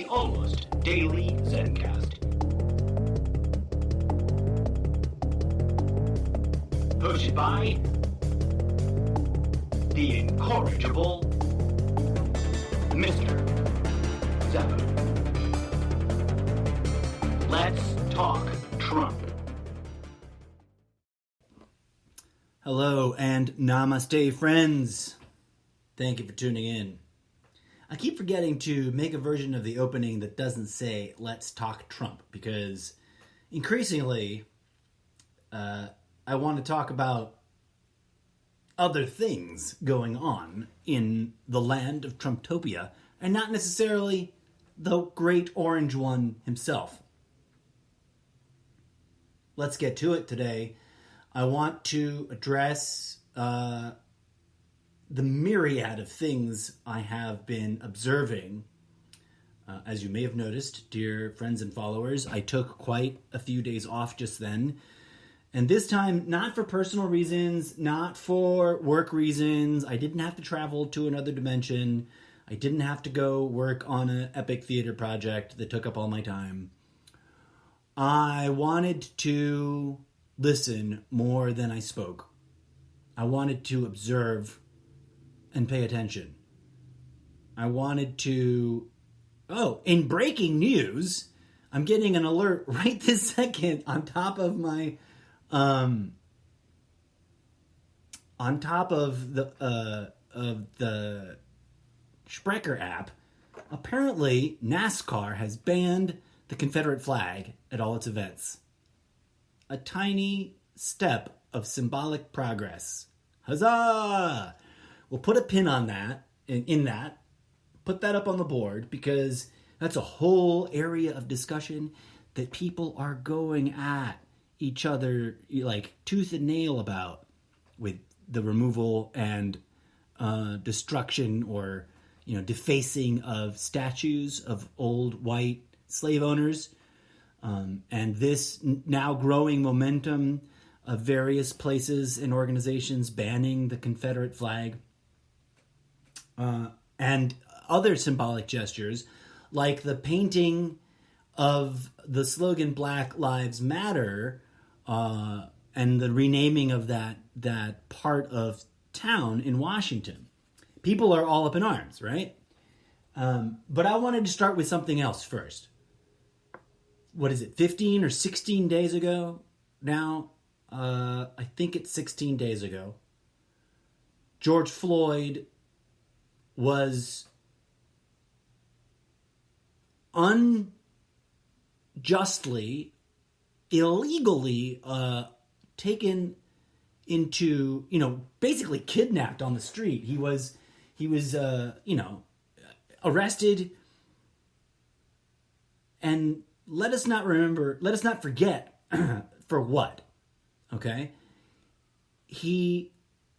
the Almost Daily Zencast. Hosted by the incorrigible Mr. Zeppo. Let's talk Trump. Hello and namaste, friends. Thank you for tuning in. I keep forgetting to make a version of the opening that doesn't say, let's talk Trump, because increasingly, I want to talk about other things going on in the land of Trumptopia, and not necessarily the great orange one himself. Let's get to it today. I want to address the myriad of things I have been observing. As you may have noticed, dear friends and followers, I took quite a few days off just then. And this time, not for personal reasons, not for work reasons. I didn't have to travel to another dimension. I didn't have to go work on an epic theater project that took up all my time. I wanted to listen more than I spoke. I wanted to observe and pay attention. I wanted to... Oh, in breaking news, I'm getting an alert right this second on top of my... on top of the Sprecher app. Apparently, NASCAR has banned the Confederate flag at all its events. A tiny step of symbolic progress. Huzzah! We'll put a pin on that, in that, put that up on the board, because that's a whole area of discussion that people are going at each other like tooth and nail about, with the removal and destruction or defacing of statues of old white slave owners, and this now growing momentum of various places and organizations banning the Confederate flag, and other symbolic gestures like the painting of the slogan Black Lives Matter, and the renaming of that part of town in Washington. People are all up in arms, right? But I wanted to start with something else first. What is it, 15 or 16 days ago now? I think it's 16 days ago. George Floyd was unjustly, illegally taken into, basically kidnapped on the street. He was arrested, and let us not forget for what, okay? He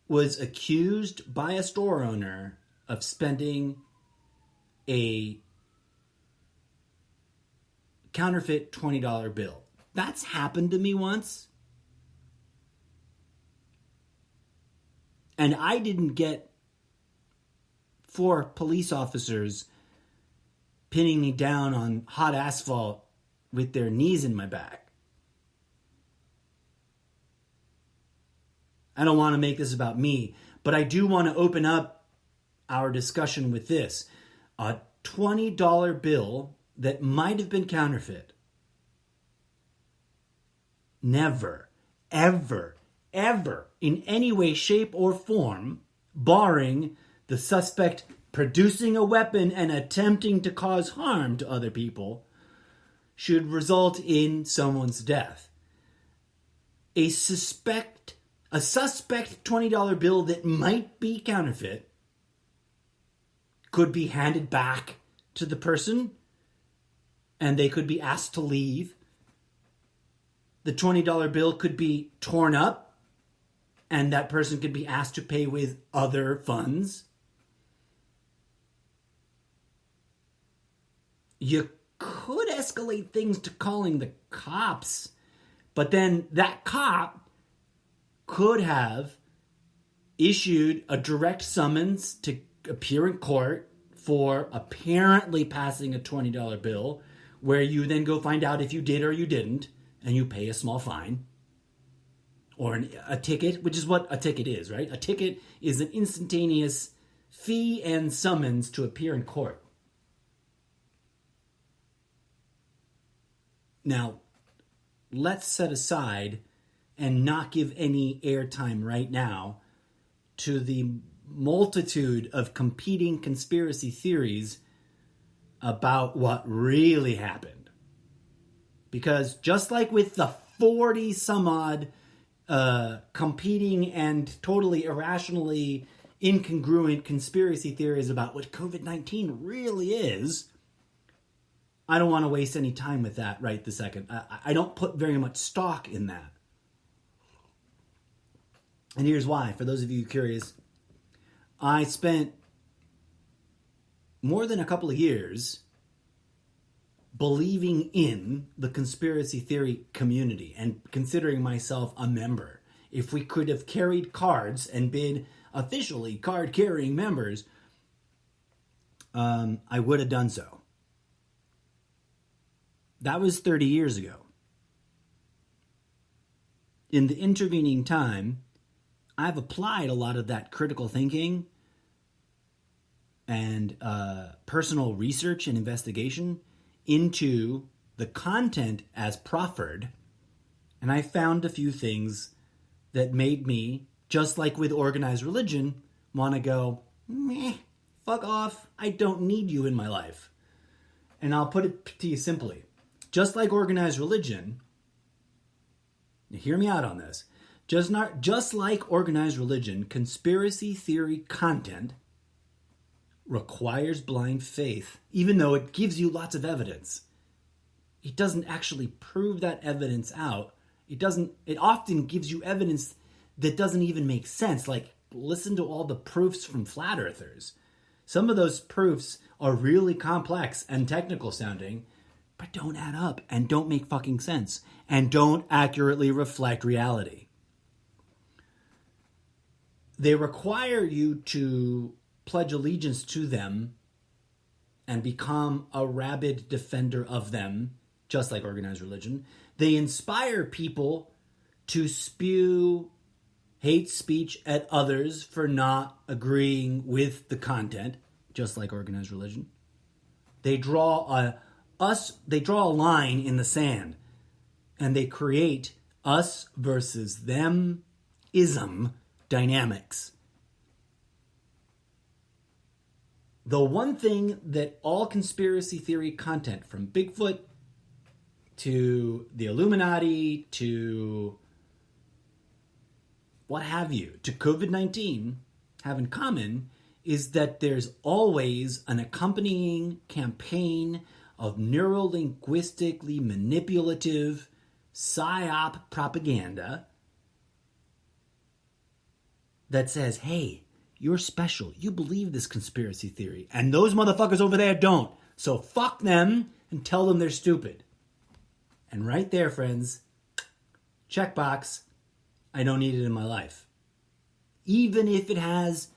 was accused by a store owner of spending a counterfeit $20 bill. That's happened to me once. And I didn't get 4 police officers pinning me down on hot asphalt with their knees in my back. I don't want to make this about me, but I do want to open up our discussion with this. A $20 bill that might have been counterfeit. Never, ever, ever, in any way, shape, or form, barring the suspect producing a weapon and attempting to cause harm to other people, should result in someone's death. A suspect $20 bill that might be counterfeit could be handed back to the person, and they could be asked to leave. The $20 bill could be torn up, and that person could be asked to pay with other funds. You could escalate things to calling the cops, but then that cop could have issued a direct summons to appear in court for apparently passing a $20 bill, where you then go find out if you did or you didn't, and you pay a small fine. Or a ticket, which is what a ticket is, right? A ticket is an instantaneous fee and summons to appear in court. Now, let's set aside and not give any airtime right now to the multitude of competing conspiracy theories about what really happened. Because just like with the 40 some odd competing and totally irrationally incongruent conspiracy theories about what COVID-19 really is, I don't want to waste any time with that right this second. I don't put very much stock in that. And here's why, for those of you curious. I spent more than a couple of years believing in the conspiracy theory community and considering myself a member. If we could have carried cards and been officially card-carrying members, I would have done so. That was 30 years ago. In the intervening time, I've applied a lot of that critical thinking and personal research and investigation into the content as proffered, and I found a few things that made me, just like with organized religion, want to go, meh, fuck off, I don't need you in my life. And I'll put it to you simply. Just like organized religion, hear me out on this, just like organized religion, conspiracy theory content requires blind faith, even though it gives you lots of evidence. It doesn't actually prove that evidence out. It often gives you evidence that doesn't even make sense. Like, listen to all the proofs from flat earthers. Some of those proofs are really complex and technical sounding, but don't add up and don't make fucking sense and don't accurately reflect reality. They require you to pledge allegiance to them and become a rabid defender of them, just like organized religion. They inspire people to spew hate speech at others for not agreeing with the content, just like organized religion. They draw a line in the sand, and they create us versus them ism dynamics. The one thing that all conspiracy theory content, from Bigfoot to the Illuminati to what have you, to COVID-19, have in common is that there's always an accompanying campaign of neurolinguistically manipulative psyop propaganda that says, hey, you're special. You believe this conspiracy theory. And those motherfuckers over there don't. So fuck them and tell them they're stupid. And right there, friends, checkbox, I don't need it in my life. Even if it has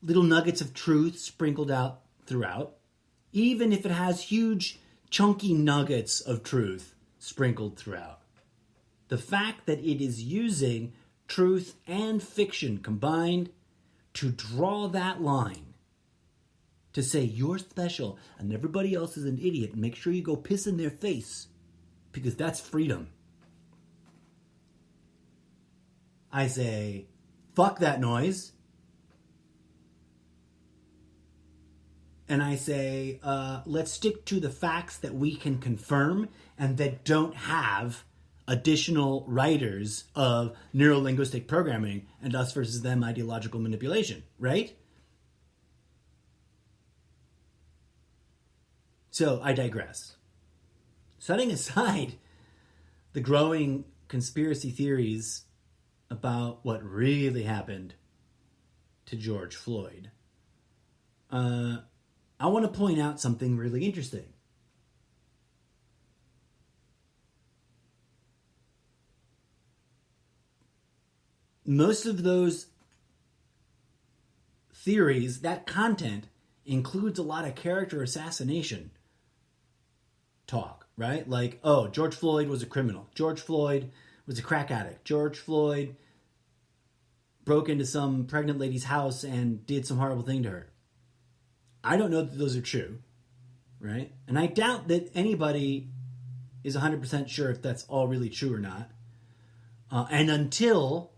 little nuggets of truth sprinkled out throughout, even if it has huge chunky nuggets of truth sprinkled throughout, the fact that it is using truth and fiction combined to draw that line, to say you're special and everybody else is an idiot, and make sure you go piss in their face, because that's freedom. I say, fuck that noise. And I say, let's stick to the facts that we can confirm and that don't have additional writers of neurolinguistic programming and us versus them ideological manipulation, right? So I digress. Setting aside the growing conspiracy theories about what really happened to George Floyd, I want to point out something really interesting. Most of those theories, that content, includes a lot of character assassination talk, right? Like, oh, George Floyd was a criminal. George Floyd was a crack addict. George Floyd broke into some pregnant lady's house and did some horrible thing to her. I don't know that those are true, right? And I doubt that anybody is 100% sure if that's all really true or not. And until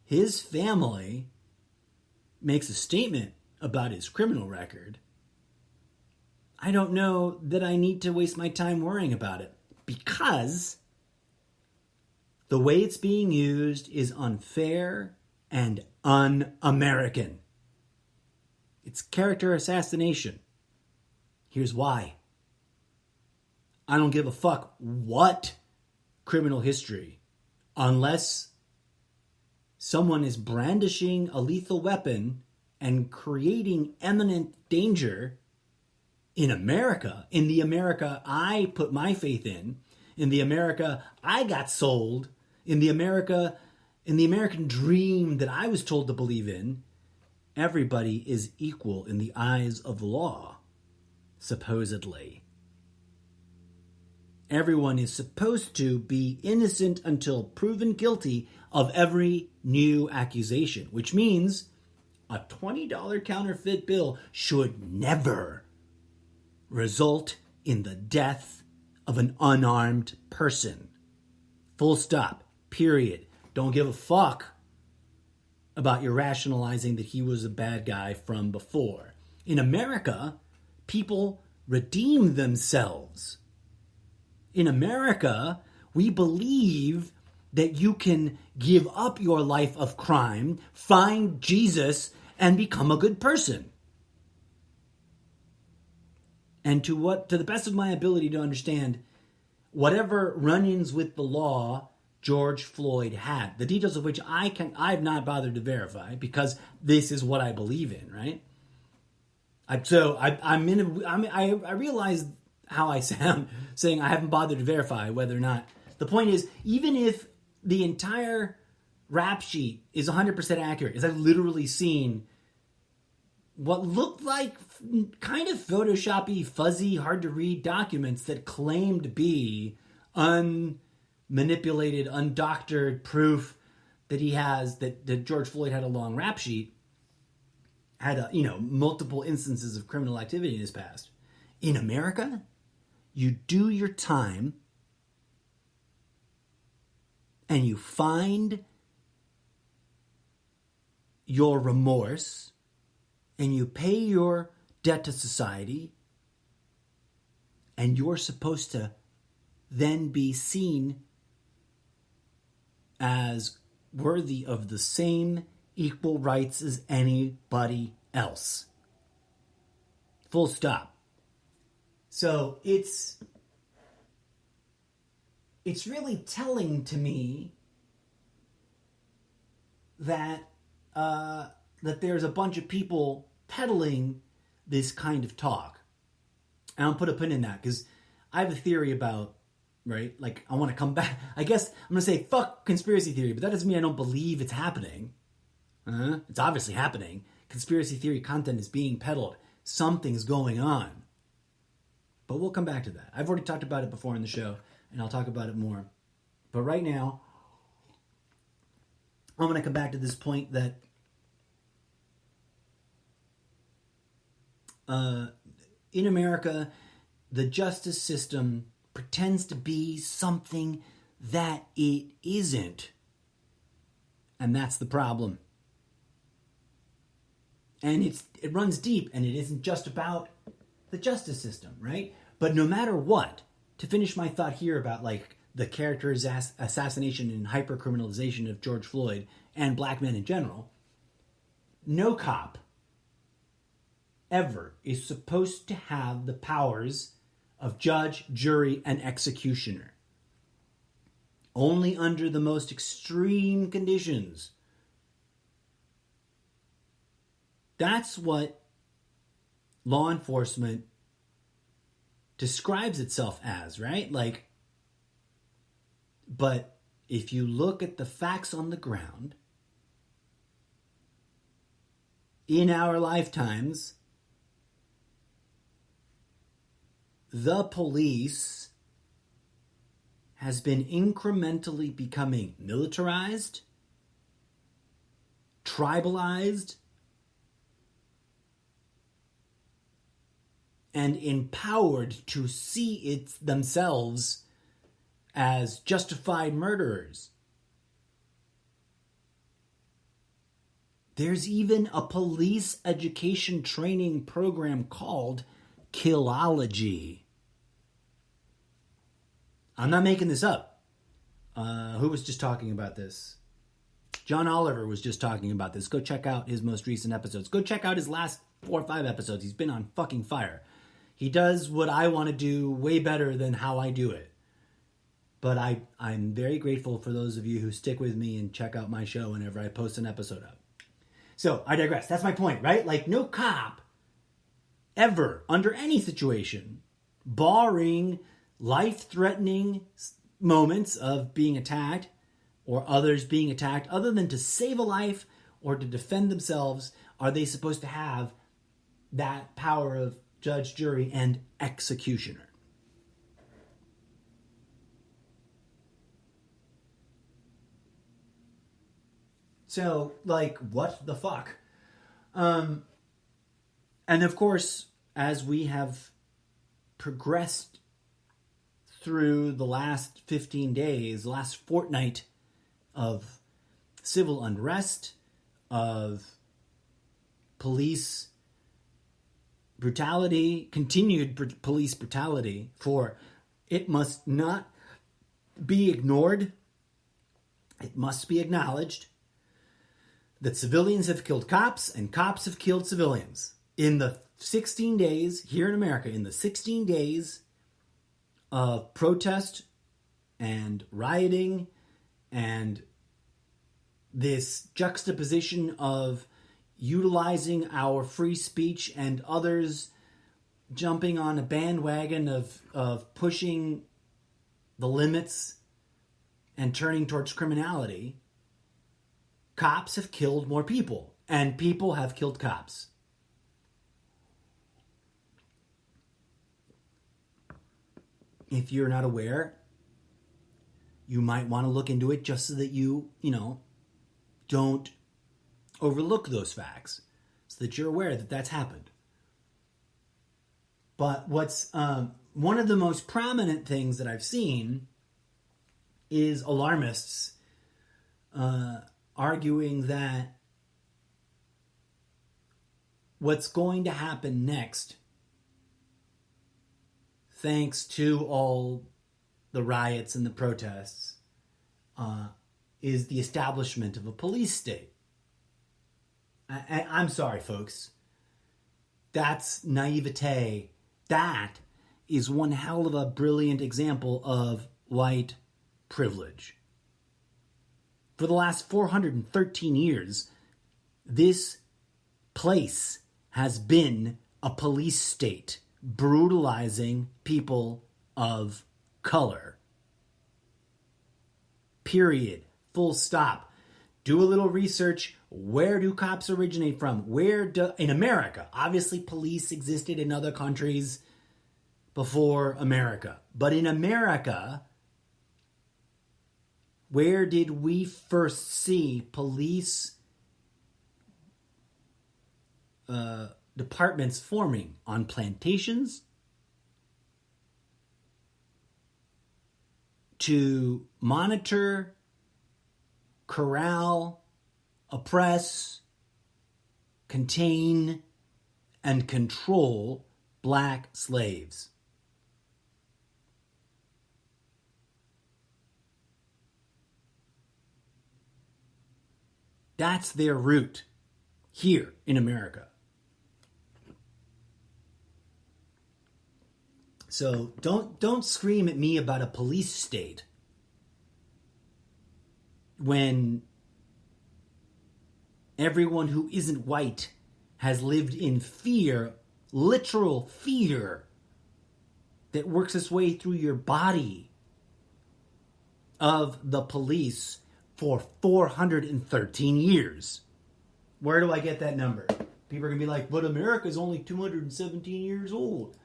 his family makes a statement about his criminal record, I don't know that I need to waste my time worrying about it, because the way it's being used is unfair and un-American. It's character assassination. Here's why. I don't give a fuck what criminal history, unless someone is brandishing a lethal weapon and creating imminent danger in America, in the America I put my faith in the America I got sold, in the American dream that I was told to believe in. Everybody is equal in the eyes of the law, supposedly. Everyone is supposed to be innocent until proven guilty of every new accusation, which means a $20 counterfeit bill should never result in the death of an unarmed person. Full stop. Period. Don't give a fuck about your rationalizing that he was a bad guy from before. In America, people redeem themselves. In America, we believe that you can give up your life of crime, find Jesus, and become a good person. And to the best of my ability to understand, whatever run-ins with the law George Floyd had, the details of which I've not bothered to verify, because this is what I believe in, right? I realize how I sound saying I haven't bothered to verify whether or not. The point is, even if the entire rap sheet is 100% accurate, is I've literally seen what looked like kind of photoshoppy, fuzzy, hard to read documents that claimed to be unmanipulated, undoctored proof that he has, that George Floyd had a long rap sheet, had multiple instances of criminal activity in his past. In America, you do your time and you find your remorse and you pay your debt to society, and you're supposed to then be seen as worthy of the same equal rights as anybody else. Full stop. So it's really telling to me that that there's a bunch of people peddling this kind of talk. And I'll put a pin in that, because I have a theory about, right? Like, I want to come back. I guess I'm going to say fuck conspiracy theory, but that doesn't mean I don't believe it's happening. It's obviously happening. Conspiracy theory content is being peddled. Something's going on. But we'll come back to that. I've already talked about it before in the show, and I'll talk about it more. But right now, I'm going to come back to this point that in America, the justice system pretends to be something that it isn't. And that's the problem. And it runs deep, and it isn't just about the justice system, right? But no matter what, to finish my thought here about like the character assassination and hyper-criminalization of George Floyd and black men in general, no cop ever is supposed to have the powers of judge, jury, and executioner. Only under the most extreme conditions. That's what law enforcement describes itself as, right? Like, but if you look at the facts on the ground, in our lifetimes, the police has been incrementally becoming militarized, tribalized, and empowered to see it themselves as justified murderers. There's even a police education training program called Killology. I'm not making this up. Who was just talking about this? John Oliver was just talking about this. Go check out his most recent episodes. Go check out his last 4 or 5 episodes. He's been on fucking fire. He does what I want to do way better than how I do it. But I'm very grateful for those of you who stick with me and check out my show whenever I post an episode up. So, I digress. That's my point, right? Like, no cop ever, under any situation, barring life-threatening moments of being attacked or others being attacked, other than to save a life or to defend themselves, are they supposed to have that power of judge, jury, and executioner. So, like, what the fuck? And of course, as we have progressed through the last 15 days, last fortnight of civil unrest, of police brutality, continued police brutality, for it must not be ignored, it must be acknowledged that civilians have killed cops and cops have killed civilians. In the 16 days, here in America, in the 16 days of protest and rioting and this juxtaposition of utilizing our free speech and others jumping on a bandwagon of pushing the limits and turning towards criminality, cops have killed more people, and people have killed cops. If you're not aware, you might want to look into it just so that you don't overlook those facts, so that you're aware that that's happened. But what's one of the most prominent things that I've seen is alarmists arguing that what's going to happen next, thanks to all the riots and the protests, is the establishment of a police state. I'm sorry, folks. That's naivete. That is one hell of a brilliant example of white privilege. For the last 413 years, this place has been a police state, brutalizing people of color. Period. Full stop. Do a little research. Where do cops originate from? In America? Obviously, police existed in other countries before America. But in America, where did we first see police departments forming? On plantations to monitor, corral, oppress, contain, and control black slaves. That's their root here in America. So don't scream at me about a police state when everyone who isn't white has lived in fear, literal fear, that works its way through your body of the police for 413 years. Where do I get that number? People are going to be like, but America's only 217 years old.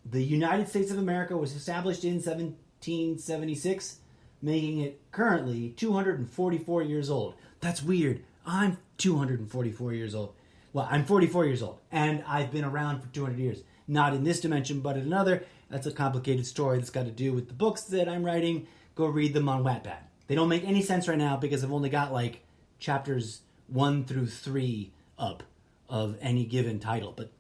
The United States of America was established in 1776, making it currently 244 years old. That's weird. I'm 244 years old. Well, I'm 44 years old, and I've been around for 200 years. Not in this dimension, but in another. That's a complicated story that's got to do with the books that I'm writing. Go read them on Wattpad. They don't make any sense right now because I've only got like chapters 1 through 3 up of any given title. But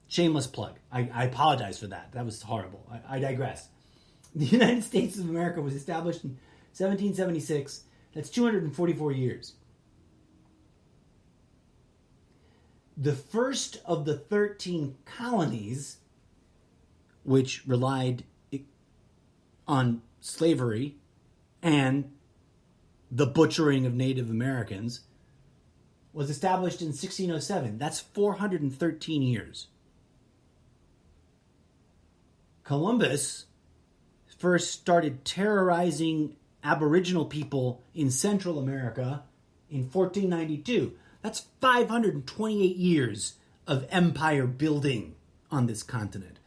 shameless plug. I apologize for that. That was horrible. I digress. The United States of America was established in 1776. That's 244 years. The first of the 13 colonies, which relied on slavery and the butchering of Native Americans, was established in 1607. That's 413 years. Columbus first started terrorizing Aboriginal people in Central America in 1492. That's 528 years of empire building on this continent.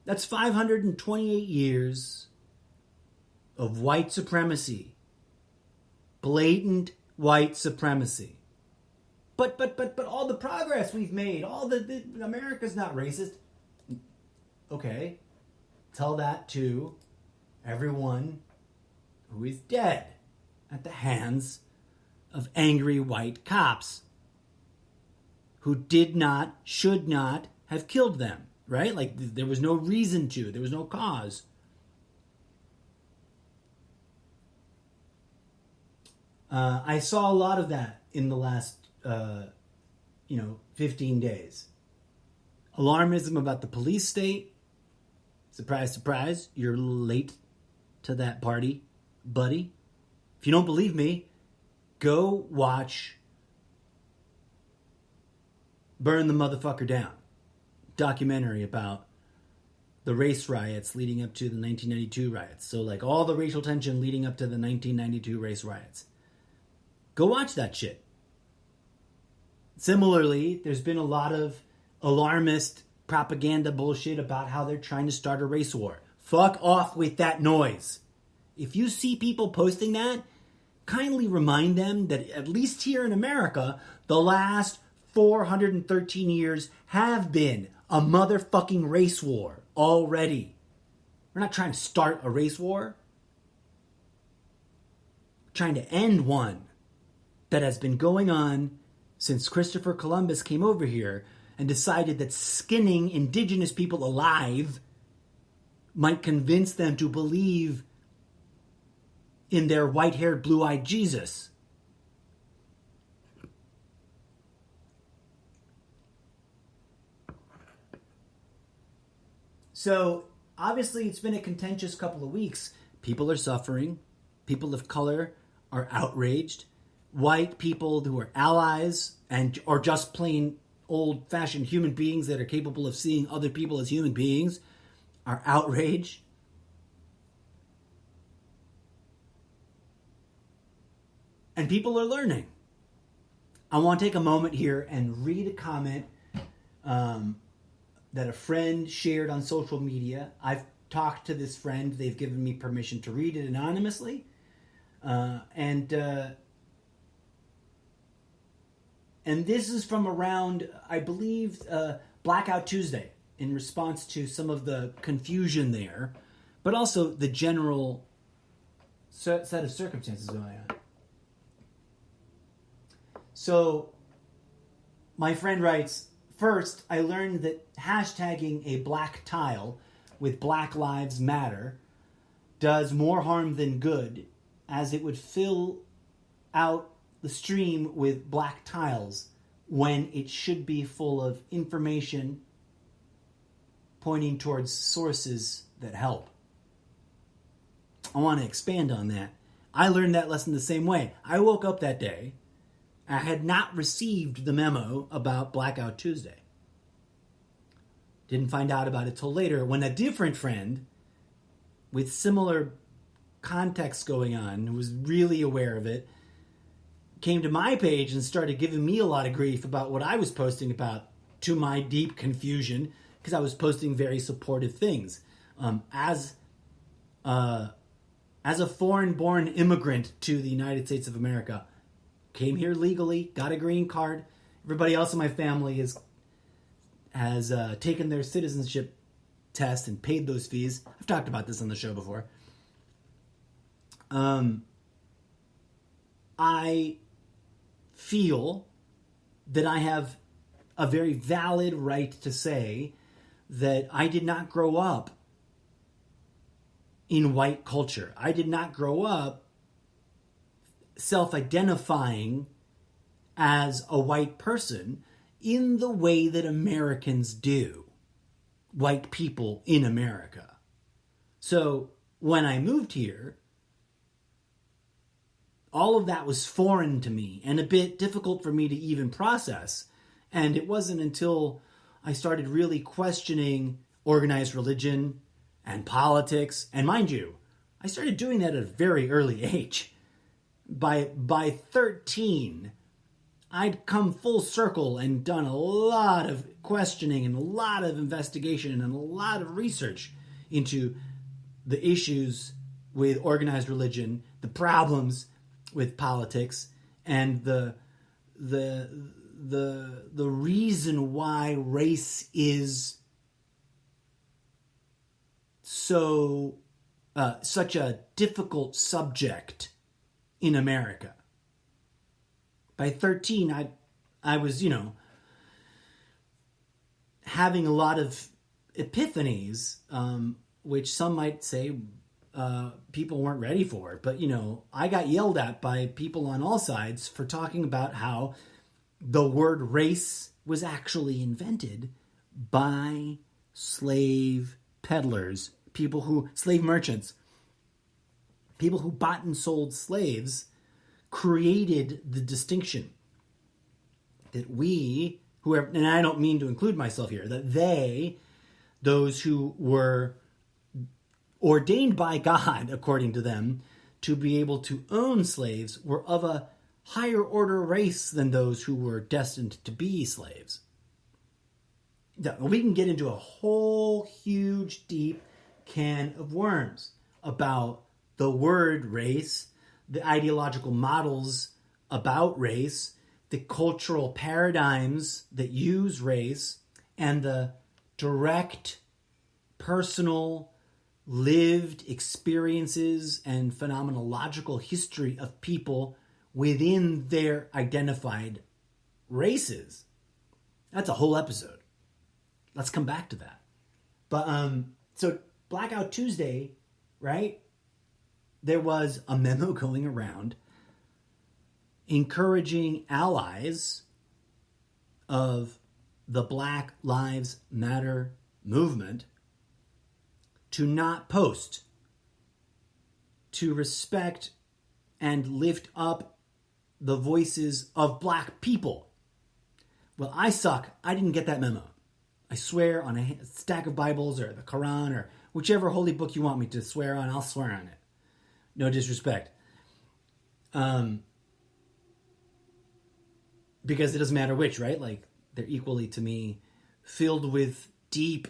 That's 528 years of white supremacy. Blatant white supremacy. But all the progress we've made, America's not racist. Okay. Tell that to everyone who is dead at the hands of angry white cops who did not, should not have killed them, right? Like, there was no reason to. There was no cause. I saw a lot of that in the last, 15 days. Alarmism about the police state. Surprise, surprise, you're late to that party, buddy. If you don't believe me, go watch Burn the Motherfucker Down, documentary about the race riots leading up to the 1992 riots. So, like, all the racial tension leading up to the 1992 race riots. Go watch that shit. Similarly, there's been a lot of alarmist propaganda bullshit about how they're trying to start a race war. Fuck off with that noise. If you see people posting that, kindly remind them that at least here in America, the last 413 years have been a motherfucking race war already. We're not trying to start a race war. We're trying to end one that has been going on since Christopher Columbus came over here and decided that skinning indigenous people alive might convince them to believe in their white-haired, blue-eyed Jesus. So, obviously, it's been a contentious couple of weeks. People are suffering. People of color are outraged. White people who are allies or just plain old-fashioned human beings that are capable of seeing other people as human beings are outraged. And people are learning. I want to take a moment here and read a comment that a friend shared on social media. I've talked to this friend. They've given me permission to read it anonymously. And this is from around, I believe, Blackout Tuesday, in response to some of the confusion there, but also the general set of circumstances going on. So, my friend writes, first, I learned that hashtagging a black tile with Black Lives Matter does more harm than good, as it would fill out the stream with black tiles when it should be full of information pointing towards sources that help. I want to expand on that. I learned that lesson the same way. I woke up that day. I had not received the memo about Blackout Tuesday. Didn't find out about it till later when a different friend with similar context going on, who was really aware of it, came to my page and started giving me a lot of grief about what I was posting about, to my deep confusion, because I was posting very supportive things. As a foreign-born immigrant to the United States of America, came here legally, got a green card. Everybody else in my family has taken their citizenship test and paid those fees. I've talked about this on the show before. I feel that I have a very valid right to say that I did not grow up in white culture. I did not grow up self-identifying as a white person in the way that Americans do. White people in America. So when I moved here, all of that was foreign to me and a bit difficult for me to even process. And it wasn't until I started really questioning organized religion and politics. And mind you, I started doing that at a very early age. By 13, I'd come full circle and done a lot of questioning and a lot of investigation and a lot of research into the issues with organized religion, the problems with politics, and the reason why race is such a difficult subject in America. By 13, I was, having a lot of epiphanies, which some might say people weren't ready for. But, I got yelled at by people on all sides for talking about how the word race was actually invented by slave peddlers, slave merchants, people who bought and sold slaves, created the distinction that we, whoever, and I don't mean to include myself here, that they, those who were ordained by God, according to them, to be able to own slaves, were of a higher order race than those who were destined to be slaves. We can get into a whole huge, deep can of worms about the word race, the ideological models about race, the cultural paradigms that use race, and the direct, personal, lived experiences and phenomenological history of people within their identified races. That's a whole episode. Let's come back to that. But, so Blackout Tuesday, right? There was a memo going around encouraging allies of the Black Lives Matter movement to not post, to respect and lift up the voices of black people. Well, I suck. I didn't get that memo. I swear on a stack of Bibles or the Quran or whichever holy book you want me to swear on, I'll swear on it. No disrespect. Because it doesn't matter which, right? Like, they're equally, to me, filled with deep,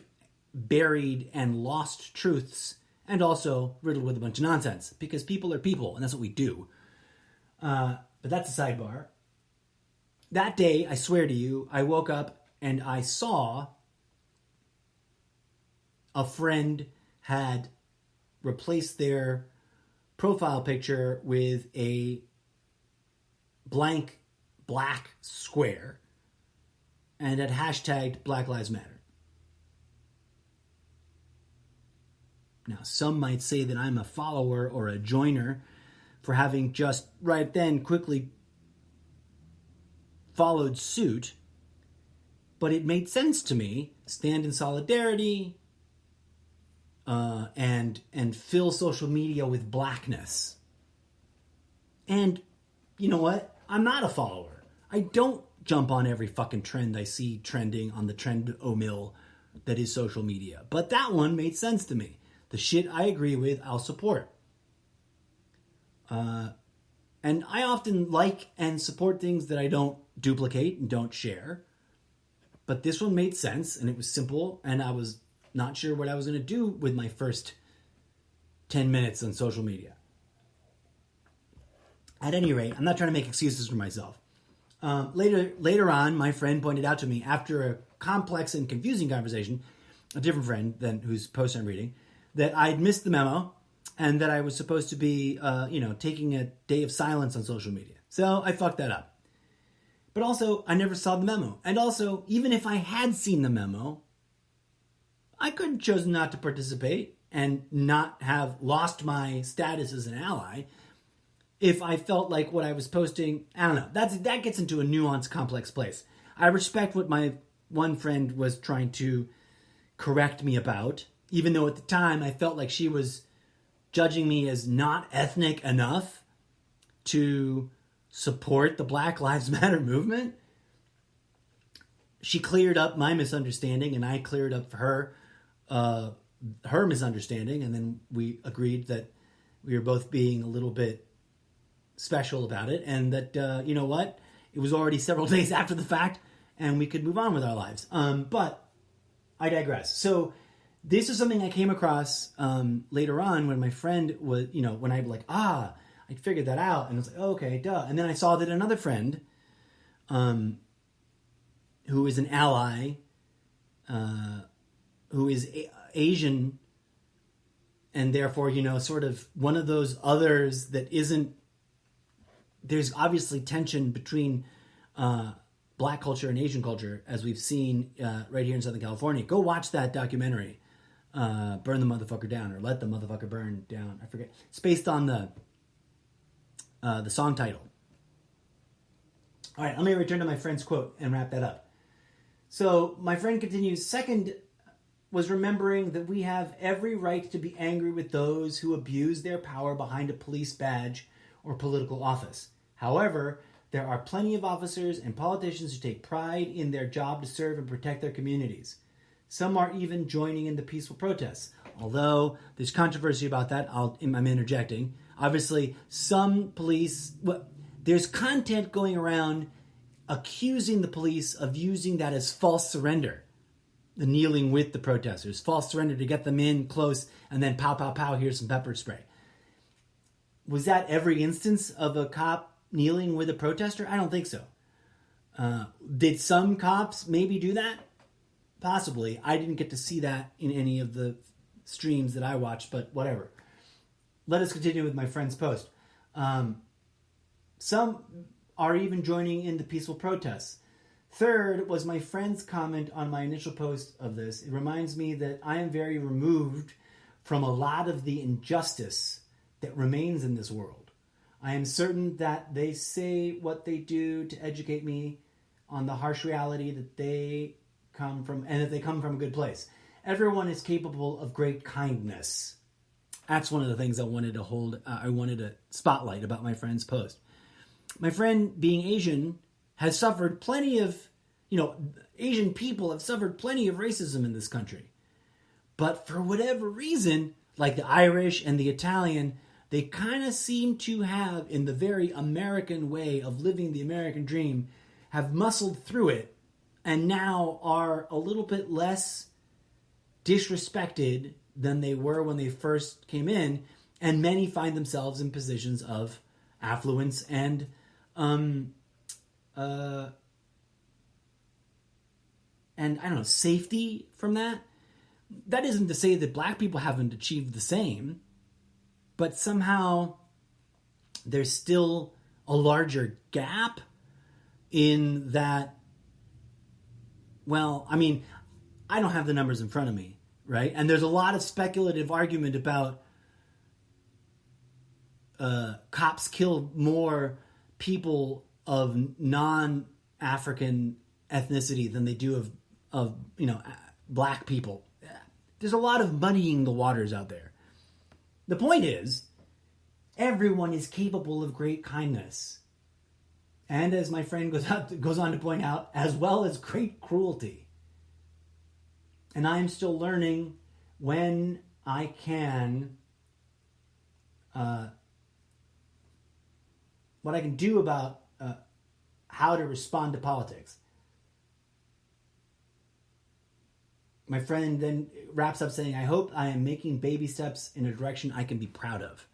buried, and lost truths, and also riddled with a bunch of nonsense. Because people are people, and that's what we do. But that's a sidebar. That day, I swear to you, I woke up and I saw a friend had replaced their profile picture with a blank black square and had hashtagged Black Lives Matter. Now, some might say that I'm a follower or a joiner for having just right then quickly followed suit, but it made sense to me. Stand in solidarity and fill social media with blackness. And you know what? I'm not a follower. I don't jump on every fucking trend I see trending on the trend-o-mill that is social media. But that one made sense to me. The shit I agree with, I'll support. And I often like and support things that I don't duplicate and don't share. But this one made sense, and it was simple, and I was not sure what I was going to do with my first 10 minutes on social media. At any rate, I'm not trying to make excuses for myself. Later on, my friend pointed out to me, after a complex and confusing conversation, a different friend than whose post I'm reading, that I'd missed the memo and that I was supposed to be, taking a day of silence on social media. So I fucked that up. But also, I never saw the memo. And also, even if I had seen the memo, I could have chosen not to participate and not have lost my status as an ally if I felt like what I was posting, I don't know. That gets into a nuanced, complex place. I respect what my one friend was trying to correct me about, even though at the time I felt like she was judging me as not ethnic enough to support the Black Lives Matter movement. She cleared up my misunderstanding, and I cleared up for her misunderstanding, and then we agreed that we were both being a little bit special about it, and that, you know what, it was already several days after the fact, and we could move on with our lives. But I digress. So this is something I came across later on when my friend was, when I like, I figured that out, and I was like, oh, okay, duh. And then I saw that another friend, who is an ally, who is Asian, and therefore, sort of one of those others that isn't, there's obviously tension between Black culture and Asian culture, as we've seen right here in Southern California. Go watch that documentary, Burn the Motherfucker Down, or Let the Motherfucker Burn Down. I forget. It's based on the song title. All right, let me return to my friend's quote and wrap that up. So my friend continues, second was remembering that we have every right to be angry with those who abuse their power behind a police badge or political office. However, there are plenty of officers and politicians who take pride in their job to serve and protect their communities. Some are even joining in the peaceful protests. Although there's controversy about that, I'm interjecting. Obviously, some police, there's content going around accusing the police of using that as false surrender. The kneeling with the protesters, false surrender to get them in close, and then pow, pow, pow, here's some pepper spray. Was that every instance of a cop kneeling with a protester? I don't think so. Did some cops maybe do that? Possibly. I didn't get to see that in any of the streams that I watched, but whatever. Let us continue with my friend's post. Some are even joining in the peaceful protests. Third was my friend's comment on my initial post of this. It reminds me that I am very removed from a lot of the injustice that remains in this world. I am certain that they say what they do to educate me on the harsh reality that they come from, and that they come from a good place. Everyone is capable of great kindness. That's one of the things I wanted to spotlight about my friend's post. My friend, being Asian, has suffered plenty of, Asian people have suffered plenty of racism in this country. But for whatever reason, like the Irish and the Italian, they kind of seem to have, in the very American way of living the American dream, have muscled through it and now are a little bit less disrespected than they were when they first came in, and many find themselves in positions of affluence and safety from that. That isn't to say that black people haven't achieved the same, but somehow there's still a larger gap in that. Well, I don't have the numbers in front of me, right? And there's a lot of speculative argument about cops kill more people of non-African ethnicity than they do of black people. There's a lot of muddying the waters out there. The point is, everyone is capable of great kindness. And as my friend goes on to point out, as well as great cruelty. And I am still learning when I can, what I can do about how to respond to politics. my friend then wraps up saying, I hope I am making baby steps in a direction I can be proud of.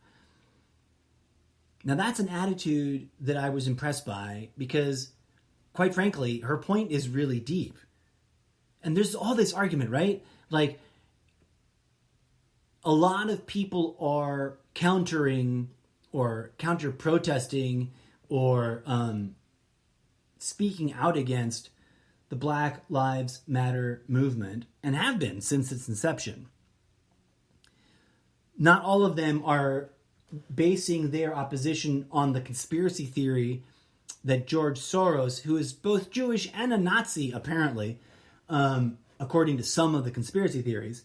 Now that's an attitude that I was impressed by because, quite frankly, her point is really deep. And there's all this argument, right? Like, a lot of people are countering or counter-protesting or speaking out against the Black Lives Matter movement, and have been since its inception. Not all of them are basing their opposition on the conspiracy theory that George Soros, who is both Jewish and a Nazi, apparently, according to some of the conspiracy theories,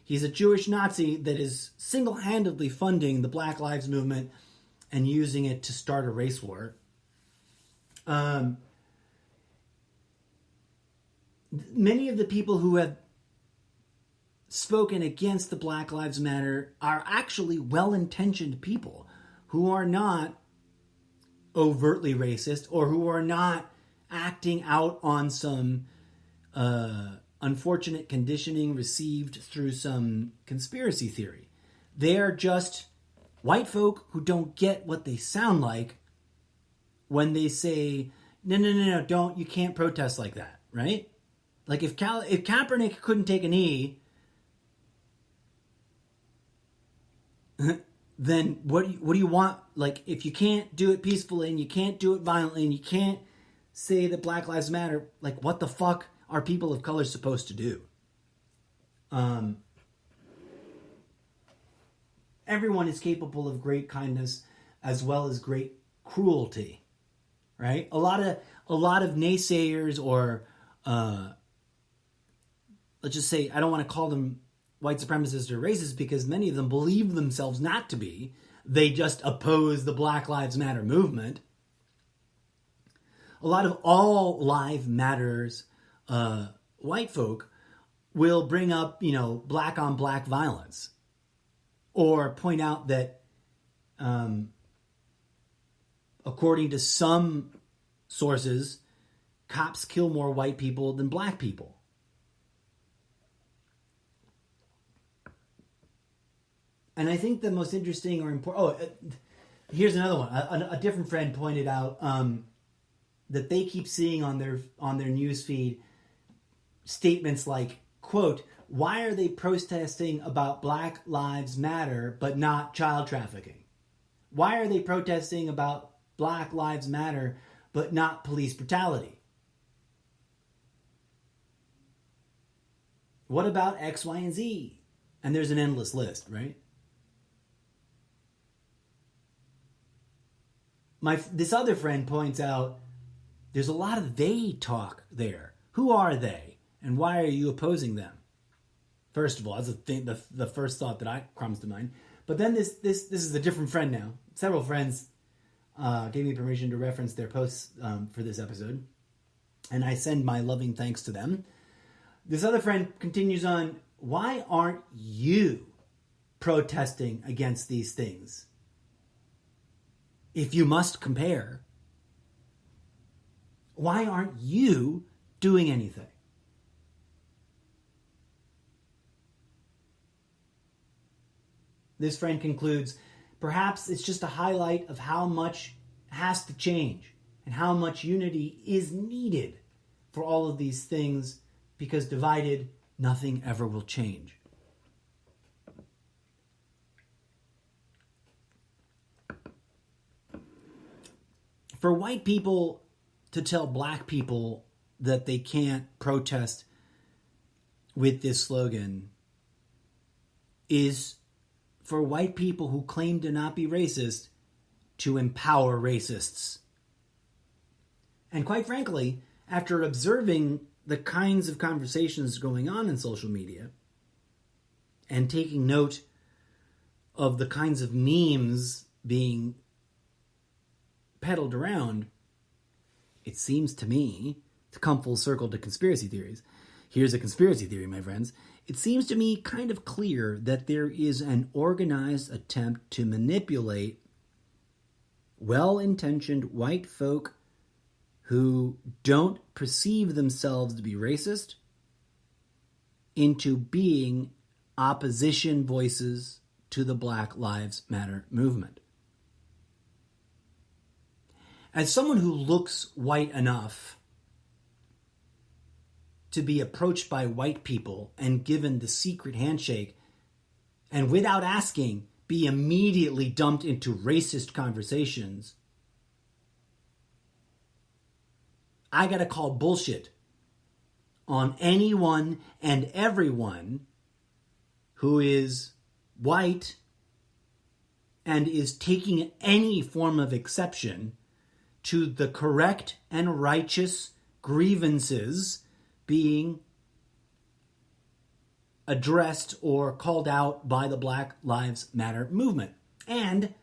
he's a Jewish Nazi that is single-handedly funding the Black Lives Movement and using it to start a race war. Many of the people who have spoken against the Black Lives Matter are actually well-intentioned people who are not overtly racist or who are not acting out on some unfortunate conditioning received through some conspiracy theory. They are just white folk who don't get what they sound like when they say, no, you can't protest like that, right? Like if Kaepernick couldn't take a knee, then what do you want? Like, if you can't do it peacefully and you can't do it violently and you can't say that Black Lives Matter, like, what the fuck are people of color supposed to do? Everyone is capable of great kindness as well as great cruelty, right? A lot of naysayers or let's just say, I don't want to call them white supremacists or racists because many of them believe themselves not to be. They just oppose the Black Lives Matter movement. A lot of all life matters white folk will bring up, black on black violence or point out that according to some sources, cops kill more white people than black people. And I think the most interesting or important... here's another one. A different friend pointed out that they keep seeing on their newsfeed statements like, quote, why are they protesting about Black Lives Matter but not child trafficking? Why are they protesting about Black Lives Matter but not police brutality? What about X, Y, and Z? And there's an endless list, right? This other friend points out there's a lot of they talk there. Who are they? And why are you opposing them? First of all, that's the first thought that comes to mind. But then this is a different friend now. Several friends gave me permission to reference their posts for this episode. And I send my loving thanks to them. This other friend continues on, why aren't you protesting against these things? If you must compare, why aren't you doing anything? This friend concludes, perhaps it's just a highlight of how much has to change and how much unity is needed for all of these things, because divided, nothing ever will change. For white people to tell black people that they can't protest with this slogan is for white people who claim to not be racist to empower racists. And quite frankly, after observing the kinds of conversations going on in social media and taking note of the kinds of memes being peddled around, it seems to me, to come full circle to conspiracy theories, here's a conspiracy theory, my friends. It seems to me kind of clear that there is an organized attempt to manipulate well-intentioned white folk who don't perceive themselves to be racist into being opposition voices to the Black Lives Matter movement. As someone who looks white enough to be approached by white people and given the secret handshake, and without asking, be immediately dumped into racist conversations, I gotta call bullshit on anyone and everyone who is white and is taking any form of exception to the correct and righteous grievances being addressed or called out by the Black Lives Matter movement. And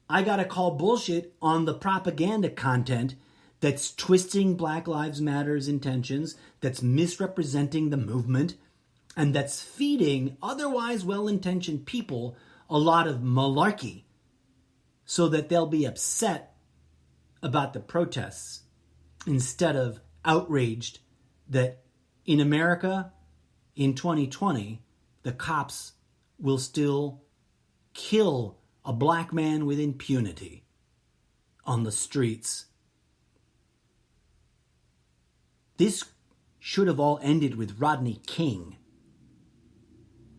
I gotta call bullshit on the propaganda content that's twisting Black Lives Matter's intentions, that's misrepresenting the movement, and that's feeding otherwise well-intentioned people a lot of malarkey so that they'll be upset about the protests instead of outraged that in America in 2020, the cops will still kill a black man with impunity on the streets. This should have all ended with Rodney King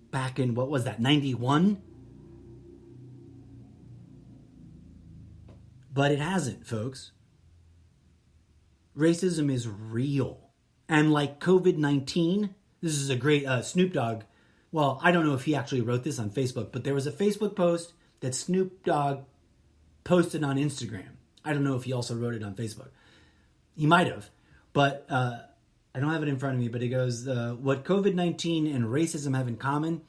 back in, 91? But it hasn't, folks. Racism is real. And like COVID-19, this is a great Snoop Dogg. Well, I don't know if he actually wrote this on Facebook, but there was a Facebook post that Snoop Dogg posted on Instagram. I don't know if he also wrote it on Facebook. He might have. But I don't have it in front of me, but it goes, what COVID-19 and racism have in common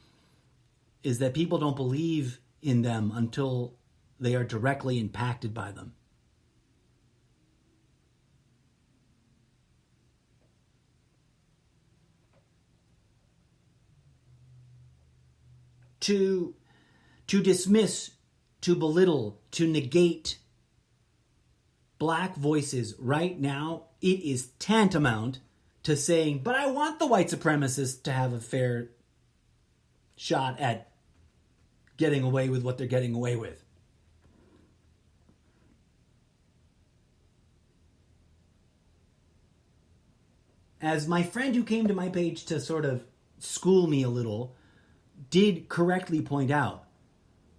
is that people don't believe in them until they are directly impacted by them. To dismiss, to belittle, to negate black voices right now, it is tantamount to saying, but I want the white supremacists to have a fair shot at getting away with what they're getting away with. As my friend who came to my page to sort of school me a little did correctly point out,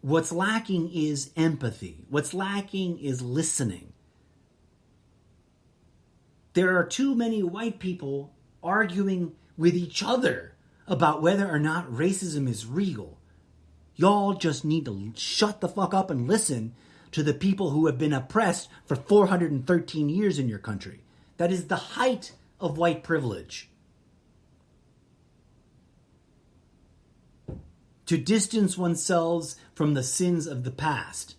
what's lacking is empathy. What's lacking is listening. There are too many white people arguing with each other about whether or not racism is real. Y'all just need to shut the fuck up and listen to the people who have been oppressed for 413 years in your country. That is the height of white privilege. To distance oneself from the sins of the past.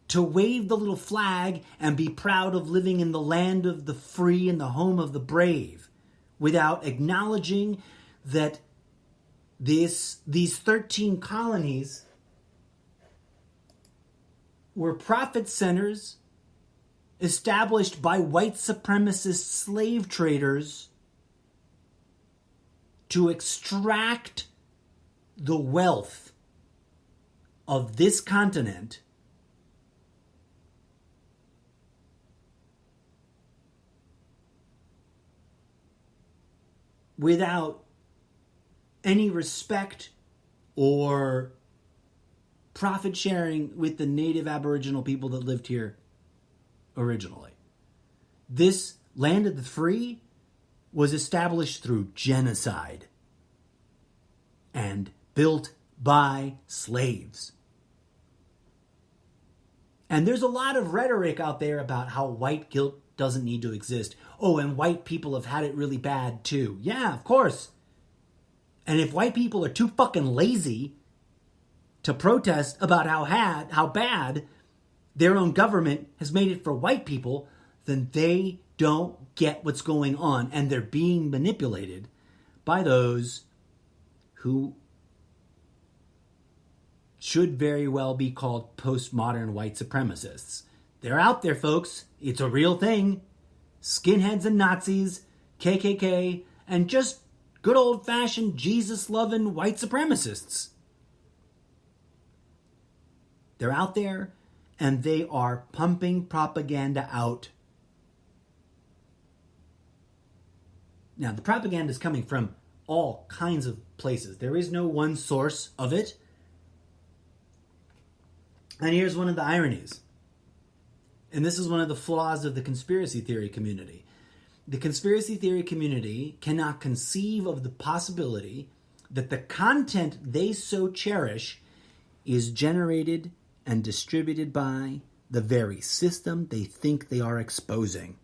To wave the little flag and be proud of living in the land of the free and the home of the brave, without acknowledging that these 13 colonies were profit centers established by white supremacist slave traders to extract the wealth of this continent without any respect or profit sharing with the native Aboriginal people that lived here originally. This land of the free was established through genocide and built by slaves. And there's a lot of rhetoric out there about how white guilt doesn't need to exist. Oh, and white people have had it really bad too. Yeah, of course. And if white people are too fucking lazy to protest about how bad their own government has made it for white people, then they don't get what's going on, and they're being manipulated by those who should very well be called postmodern white supremacists. They're out there, folks. It's a real thing. Skinheads and Nazis, KKK, and just good old-fashioned Jesus-loving white supremacists. They're out there, and they are pumping propaganda out. Now, the propaganda is coming from all kinds of places. There is no one source of it. And here's one of the ironies. And this is one of the flaws of the conspiracy theory community. The conspiracy theory community cannot conceive of the possibility that the content they so cherish is generated and distributed by the very system they think they are exposing.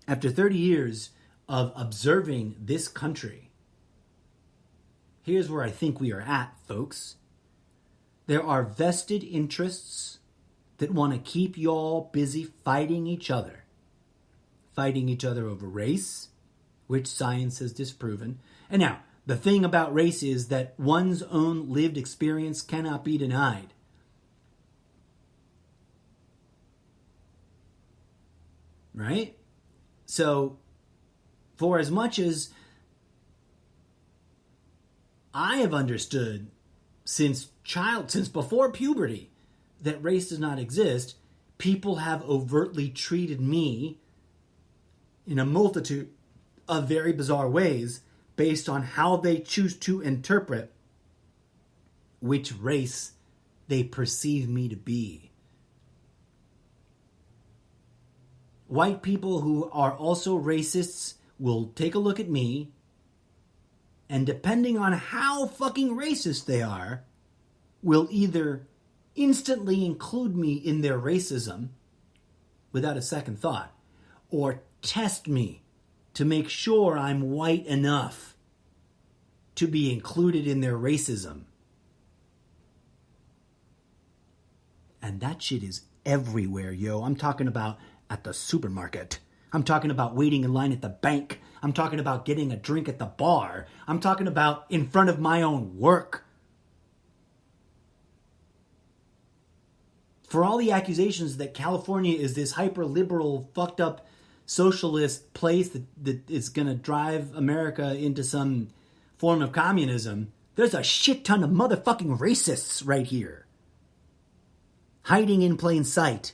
After 30 years of observing this country, here's where I think we are at, folks. There are vested interests that want to keep y'all busy fighting each other. Fighting each other over race, which science has disproven. And now, the thing about race is that one's own lived experience cannot be denied. Right? So, for as much as I have understood since before puberty that race does not exist, people have overtly treated me in a multitude of very bizarre ways based on how they choose to interpret which race they perceive me to be. White people who are also racists will take a look at me, and depending on how fucking racist they are, will either instantly include me in their racism without a second thought, or test me to make sure I'm white enough to be included in their racism. And that shit is everywhere, yo. I'm talking about at the supermarket. I'm talking about waiting in line at the bank. I'm talking about getting a drink at the bar. I'm talking about in front of my own work. For all the accusations that California is this hyper-liberal, fucked up, socialist place that is going to drive America into some form of communism, there's a shit ton of motherfucking racists right here. Hiding in plain sight.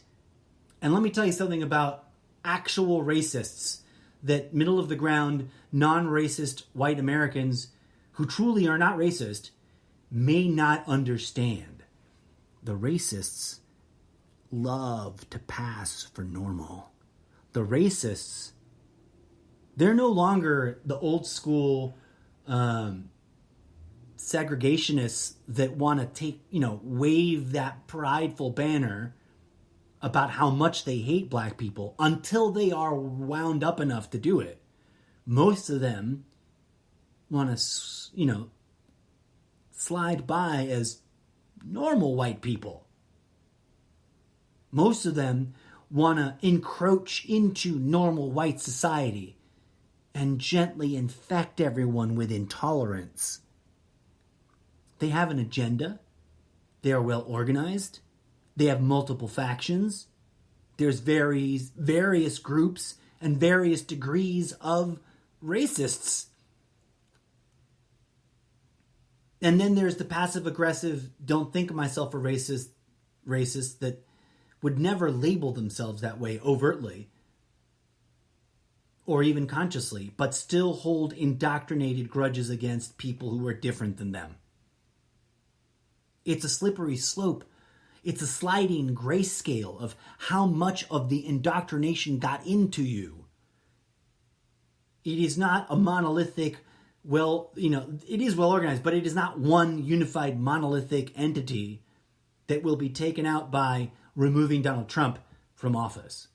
And let me tell you something about actual racists that middle-of-the-ground, non-racist white Americans who truly are not racist may not understand. The racists love to pass for normal. The racists, they're no longer the old school segregationists that want to wave that prideful banner about how much they hate black people until they are wound up enough to do it. Most of them want to, slide by as normal white people. Most of them want to encroach into normal white society and gently infect everyone with intolerance. They have an agenda. They are well organized. They have multiple factions. There's various groups and various degrees of racists. And then there's the passive-aggressive, don't think of myself a racist that would never label themselves that way overtly or even consciously, but still hold indoctrinated grudges against people who are different than them. It's a slippery slope. It's a sliding grayscale of how much of the indoctrination got into you. It is not a monolithic, it is well organized, but it is not one unified monolithic entity that will be taken out by removing Donald Trump from office.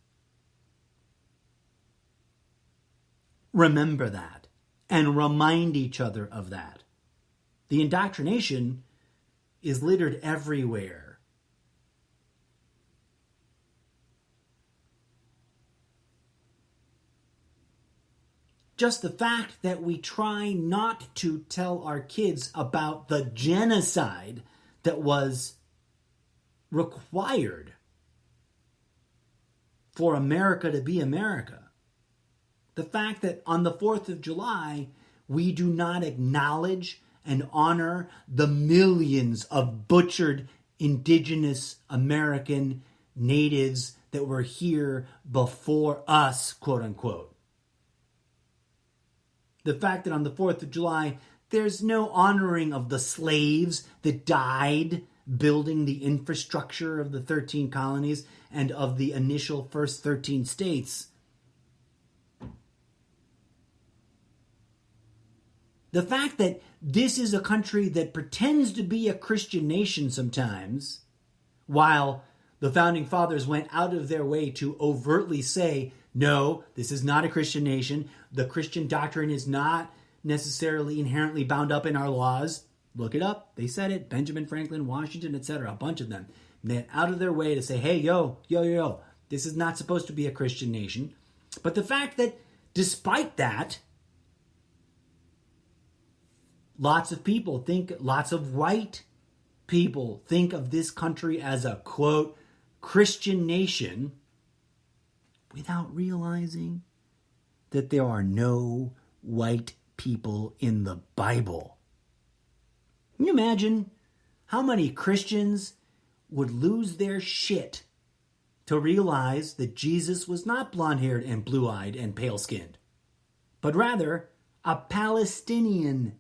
Remember that and remind each other of that. The indoctrination is littered everywhere. Just the fact that we try not to tell our kids about the genocide that was required for America to be America. The fact that on the 4th of July, we do not acknowledge and honor the millions of butchered indigenous American natives that were here before us, quote unquote. The fact that on the 4th of July, there's no honoring of the slaves that died building the infrastructure of the 13 colonies and of the initial first 13 states. The fact that this is a country that pretends to be a Christian nation sometimes, while the Founding Fathers went out of their way to overtly say, no, this is not a Christian nation. The Christian doctrine is not necessarily inherently bound up in our laws. Look it up. They said it. Benjamin Franklin, Washington, etc. A bunch of them. They went out of their way to say, hey, yo, this is not supposed to be a Christian nation. But the fact that despite that, lots of white people think of this country as a, quote, Christian nation without realizing that there are no white people in the Bible. Can you imagine how many Christians would lose their shit to realize that Jesus was not blonde-haired and blue-eyed and pale-skinned, but rather a Palestinian,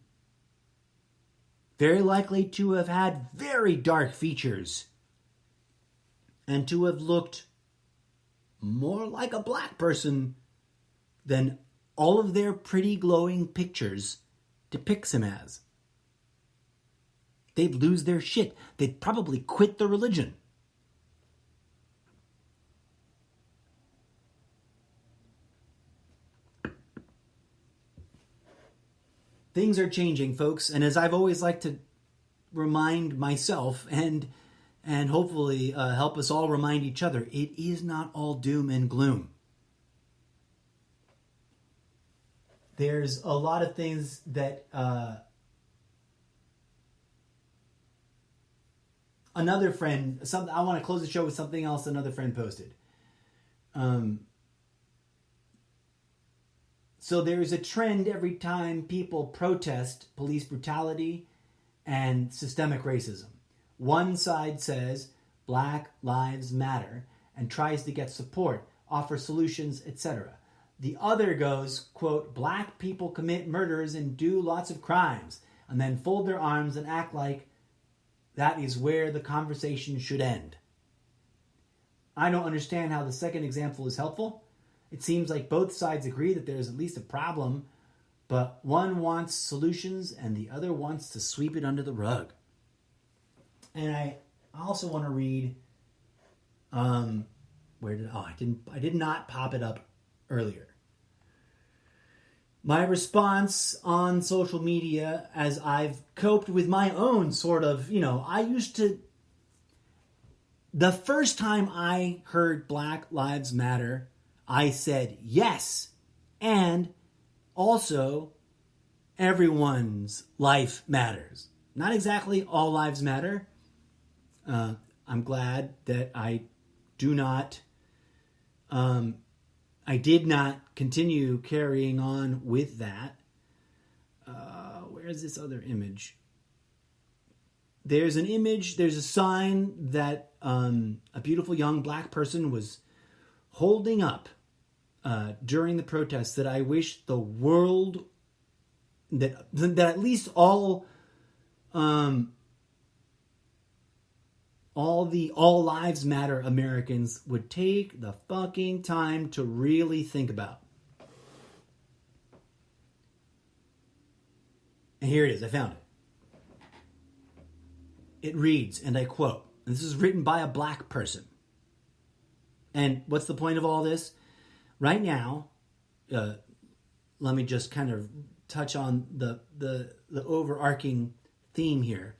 very likely to have had very dark features and to have looked more like a black person than all of their pretty glowing pictures depicts him as. They'd lose their shit. They'd probably quit the religion. Things are changing, folks, and as I've always liked to remind myself and hopefully help us all remind each other, it is not all doom and gloom. There's a lot of things that another friend, I want to close the show with something else another friend posted. So there's a trend every time people protest police brutality and systemic racism. One side says Black Lives Matter and tries to get support, offer solutions, etc. The other goes, quote, black people commit murders and do lots of crimes, and then fold their arms and act like that is where the conversation should end. I don't understand how the second example is helpful. It seems like both sides agree that there's at least a problem, but one wants solutions and the other wants to sweep it under the rug. And I also want to read, I did not pop it up earlier. My response on social media as I've coped with my own sort of, the first time I heard Black Lives Matter, I said yes, and also everyone's life matters. Not exactly all lives matter. I'm glad that I did not continue carrying on with that. Where's this other image? There's a sign that a beautiful young black person was holding up during the protests that I wish the world, that at least all lives matter Americans would take the fucking time to really think about. And here it is. I found it. It reads, and I quote, and this is written by a black person. And what's the point of all this? Right now, let me just kind of touch on the overarching theme here.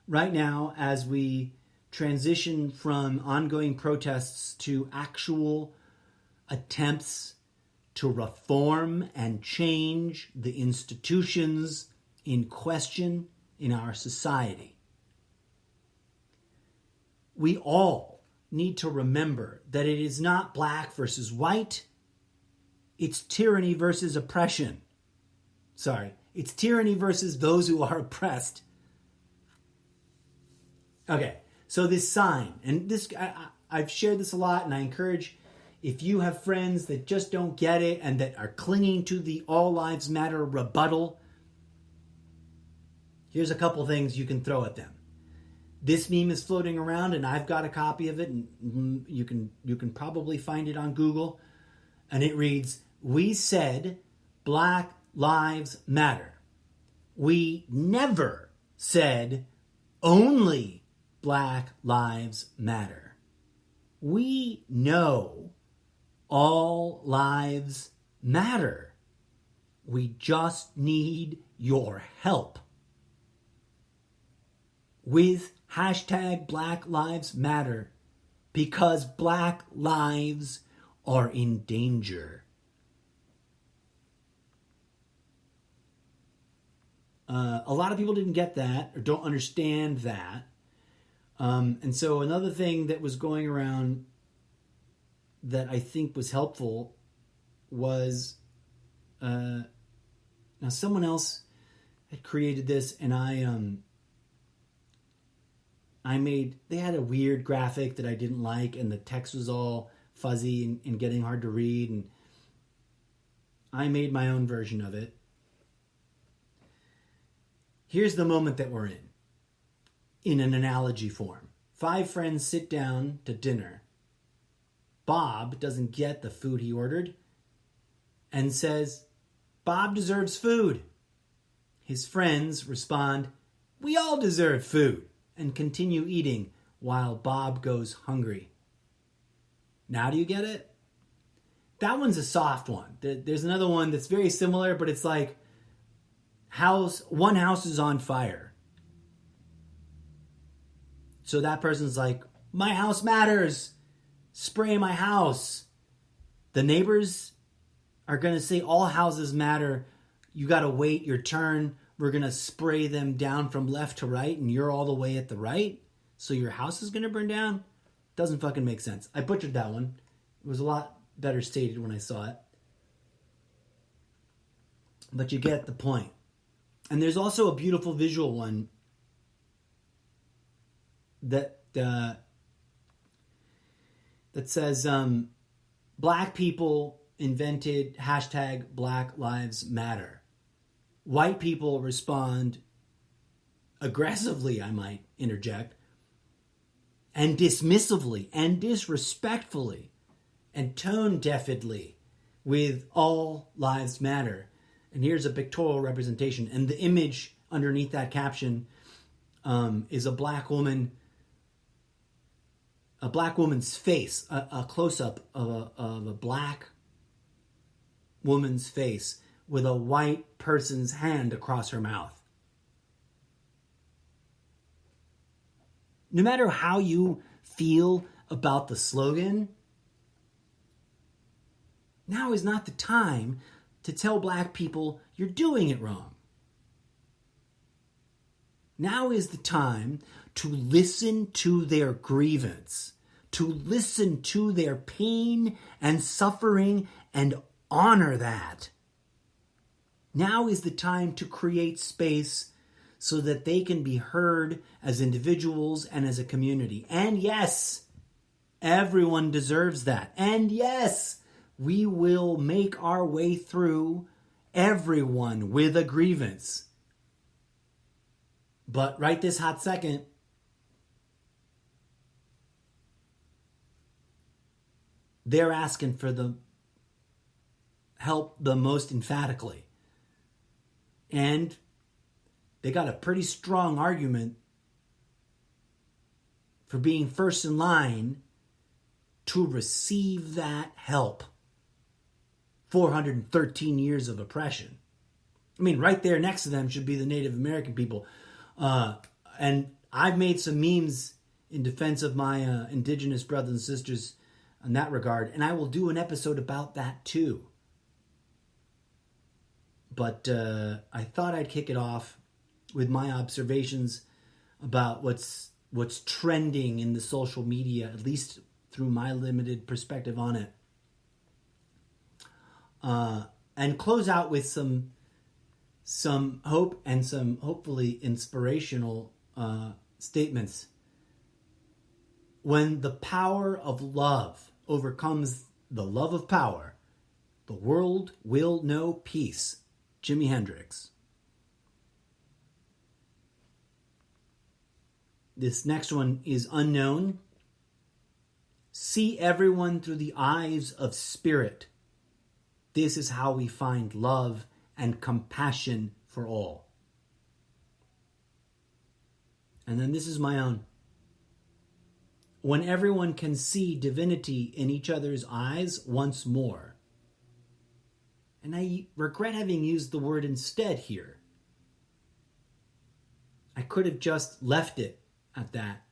Right now, as we transition from ongoing protests to actual attempts to reform and change the institutions in question in our society, we all need to remember that it is not black versus white. It's tyranny versus oppression. Sorry, it's tyranny versus those who are oppressed. Okay, so this sign, and this I've shared this a lot, and I encourage, if you have friends that just don't get it and that are clinging to the all lives matter rebuttal, here's a couple things you can throw at them. This meme is floating around, and I've got a copy of it, and you can probably find it on Google, and it reads, "We said Black Lives Matter. We never said only Black Lives Matter. We know all lives matter. We just need your help." With hashtag Black Lives Matter, because Black lives are in danger. A lot of people didn't get that or don't understand that. And so another thing that was going around that I think was helpful was now someone else had created this, and they had a weird graphic that I didn't like, and the text was all fuzzy and getting hard to read, and I made my own version of it. Here's the moment that we're in an analogy form. 5 friends sit down to dinner. Bob doesn't get the food he ordered and says, "Bob deserves food." His friends respond, "We all deserve food," and continue eating while Bob goes hungry. Now do you get it? That one's a soft one. There's another one that's very similar, but it's like one house is on fire. So that person's like, "My house matters. Spray my house." The neighbors are going to say, "All houses matter. You got to wait your turn. We're going to spray them down from left to right, and you're all the way at the right. So your house is going to burn down?" Doesn't fucking make sense. I butchered that one. It was a lot better stated when I saw it. But you get the point. And there's also a beautiful visual one that says, Black people invented hashtag Black Lives Matter. White people respond aggressively, I might interject, and dismissively and disrespectfully and tone-deafedly with all lives matter. And here's a pictorial representation. And the image underneath that caption is a black woman's face, a close-up of a black woman's face with a white person's hand across her mouth. No matter how you feel about the slogan, now is not the time to tell black people you're doing it wrong. Now is the time to listen to their grievance, to listen to their pain and suffering and honor that. Now is the time to create space so that they can be heard as individuals and as a community. And yes, everyone deserves that. And yes, we will make our way through everyone with a grievance. But right this hot second, they're asking for the help the most emphatically. And they got a pretty strong argument for being first in line to receive that help. 413 years of oppression. I mean, right there next to them should be the Native American people. And I've made some memes in defense of my indigenous brothers and sisters in that regard, and I will do an episode about that too. But I thought I'd kick it off with my observations about what's what's trending in the social media, at least through my limited perspective on it. And close out with some hope and some hopefully inspirational statements. When the power of love overcomes the love of power, the world will know peace. Jimi Hendrix. This next one is unknown. See everyone through the eyes of spirit. This is how we find love and compassion for all. And then this is my own. When everyone can see divinity in each other's eyes once more. And I regret having used the word instead here. I could have just left it at that.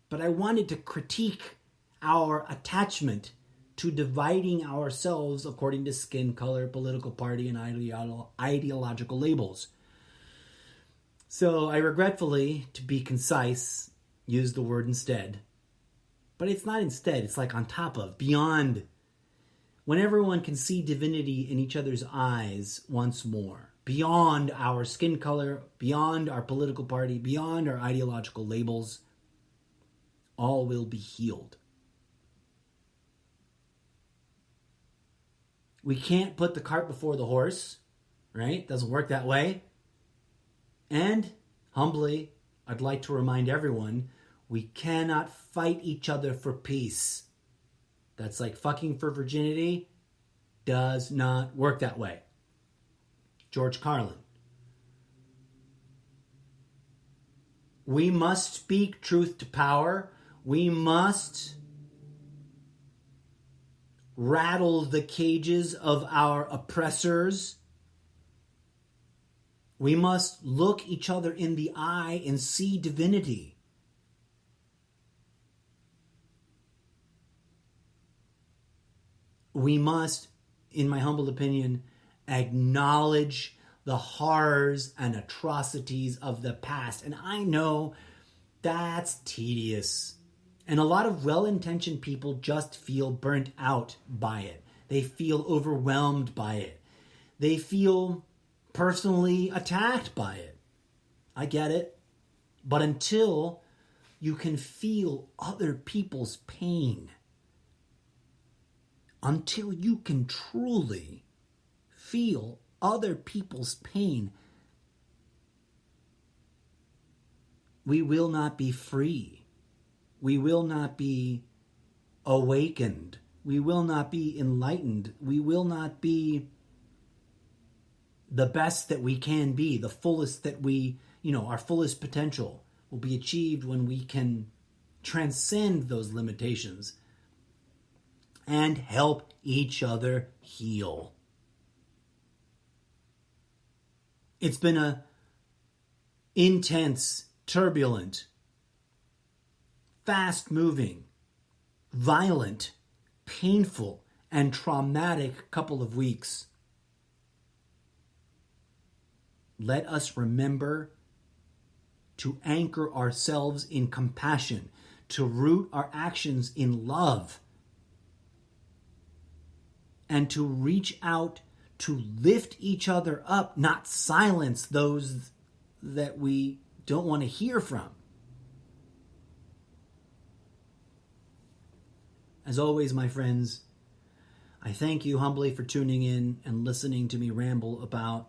But I wanted to critique our attachment to dividing ourselves according to skin color, political party, and ideological labels. So I regretfully, to be concise, used the word instead. But it's not instead, it's like on top of, beyond. When everyone can see divinity in each other's eyes once more, beyond our skin color, beyond our political party, beyond our ideological labels, all will be healed. We can't put the cart before the horse, right? Doesn't work that way. And, humbly, I'd like to remind everyone, we cannot fight each other for peace. That's like fucking for virginity. Does not work that way. George Carlin. We must speak truth to power. We must rattle the cages of our oppressors. We must look each other in the eye and see divinity. We must, in my humble opinion, acknowledge the horrors and atrocities of the past. And I know that's tedious. And a lot of well-intentioned people just feel burnt out by it. They feel overwhelmed by it. They feel personally attacked by it. I get it. But until you can feel other people's pain, until you can truly feel other people's pain, we will not be free. We will not be awakened. We will not be enlightened. We will not be the best that we can be, the fullest that we, our fullest potential will be achieved when we can transcend those limitations and help each other heal. It's been a intense, turbulent, fast-moving, violent, painful, and traumatic couple of weeks. Let us remember to anchor ourselves in compassion, to root our actions in love, and to reach out to lift each other up, not silence those that we don't want to hear from. As always, my friends, I thank you humbly for tuning in and listening to me ramble about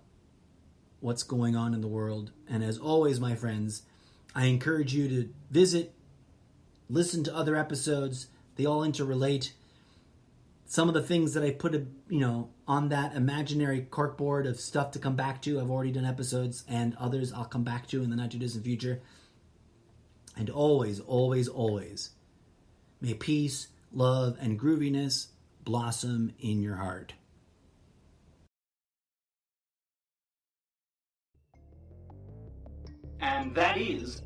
what's going on in the world. And as always, my friends, I encourage you to visit, listen to other episodes. They all interrelate. Some of the things that I put, on that imaginary corkboard of stuff to come back to, I've already done episodes, and others I'll come back to in the not too distant future. And always, always, always, may peace, love, and grooviness blossom in your heart. And that is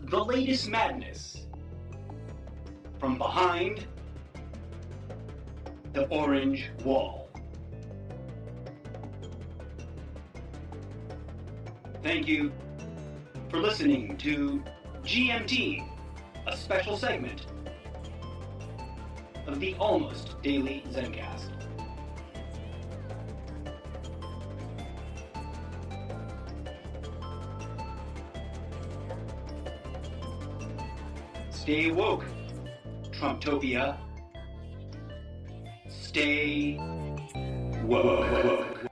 the latest madness from behind the orange wall. Thank you for listening to GMT, a special segment of the Almost Daily Zencast. Stay woke, Trumptopia. Stay woke.